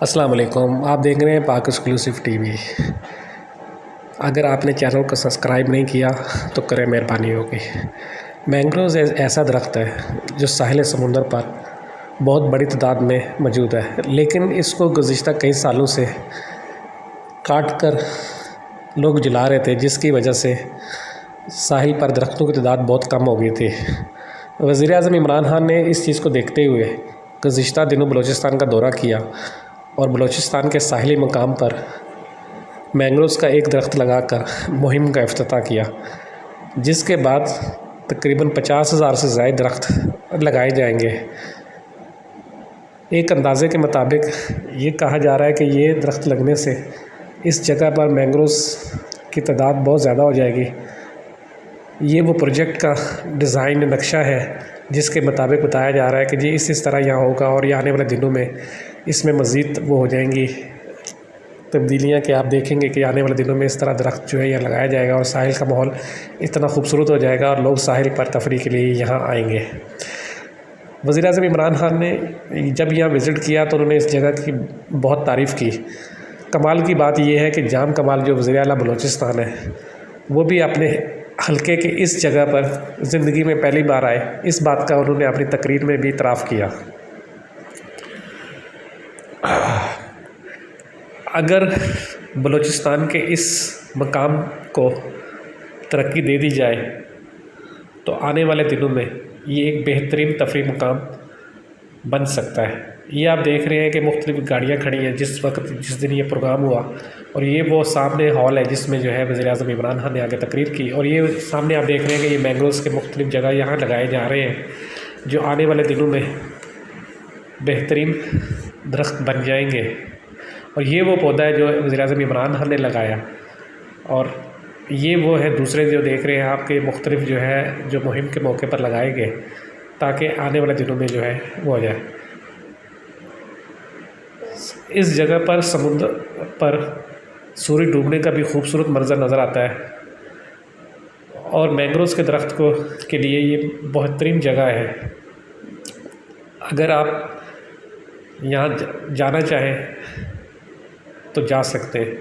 السلام علیکم، آپ دیکھ رہے ہیں پاک ایکسکلوسیو ٹی وی۔ اگر آپ نے چینل کو سبسکرائب نہیں کیا تو کریں، مہربانی ہوگی۔ مینگروز ایسا درخت ہے جو ساحل سمندر پر بہت بڑی تعداد میں موجود ہے، لیکن اس کو گزشتہ کئی سالوں سے کاٹ کر لوگ جلا رہے تھے، جس کی وجہ سے ساحل پر درختوں کی تعداد بہت کم ہو گئی تھی۔ وزیر اعظم عمران خان نے اس چیز کو دیکھتے ہوئے گزشتہ دنوں بلوچستان کا دورہ کیا اور بلوچستان کے ساحلی مقام پر مینگروز کا ایک درخت لگا کر مہم کا افتتاح کیا، جس کے بعد تقریباً 50,000 سے زائد درخت لگائے جائیں گے۔ ایک اندازے کے مطابق یہ کہا جا رہا ہے کہ یہ درخت لگنے سے اس جگہ پر مینگروز کی تعداد بہت زیادہ ہو جائے گی۔ یہ وہ پروجیکٹ کا ڈیزائن نقشہ ہے جس کے مطابق بتایا جا رہا ہے کہ جی اس طرح یہاں ہوگا، اور یہ آنے والے دنوں میں اس میں مزید وہ ہو جائیں گی تبدیلیاں کہ آپ دیکھیں گے کہ آنے والے دنوں میں اس طرح درخت جو ہے یہاں لگایا جائے گا اور ساحل کا ماحول اتنا خوبصورت ہو جائے گا اور لوگ ساحل پر تفریح کے لیے یہاں آئیں گے۔ وزیر اعظم عمران خان نے جب یہاں وزٹ کیا تو انہوں نے اس جگہ کی بہت تعریف کی۔ کمال کی بات یہ ہے کہ جام کمال جو وزیر اعلیٰ بلوچستان ہے، وہ بھی اپنے حلقے کے اس جگہ پر زندگی میں پہلی بار آئے۔ اس بات کا انہوں نے اپنی تقریر میں بھی اعتراف کیا۔ اگر بلوچستان کے اس مقام کو ترقی دے دی جائے تو آنے والے دنوں میں یہ ایک بہترین تفریح مقام بن سکتا ہے۔ یہ آپ دیکھ رہے ہیں کہ مختلف گاڑیاں کھڑی ہیں جس دن یہ پروگرام ہوا، اور یہ وہ سامنے ہال ہے جس میں جو ہے وزیر اعظم عمران خان نے آگے تقریر کی، اور یہ سامنے آپ دیکھ رہے ہیں کہ یہ مینگروز کے مختلف جگہ یہاں لگائے جا رہے ہیں جو آنے والے دنوں میں بہترین درخت بن جائیں گے۔ اور یہ وہ پودا ہے جو وزیر اعظم عمران خان نے لگایا، اور یہ وہ ہے دوسرے جو دیکھ رہے ہیں آپ کے مختلف جو ہے جو مہم کے موقع پر لگائے گئے تاکہ آنے والے دنوں میں جو ہے وہ ہو جائے۔ اس جگہ پر سمندر پر سورج ڈوبنے کا بھی خوبصورت منظر نظر آتا ہے، اور مینگروز کے درخت کے لیے یہ بہترین جگہ ہے۔ اگر آپ یہاں جانا چاہیں تو جا سکتے ہیں۔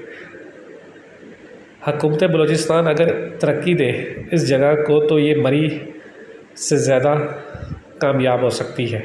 حکومت بلوچستان اگر ترقی دے اس جگہ کو تو یہ مری سے زیادہ کامیاب ہو سکتی ہے۔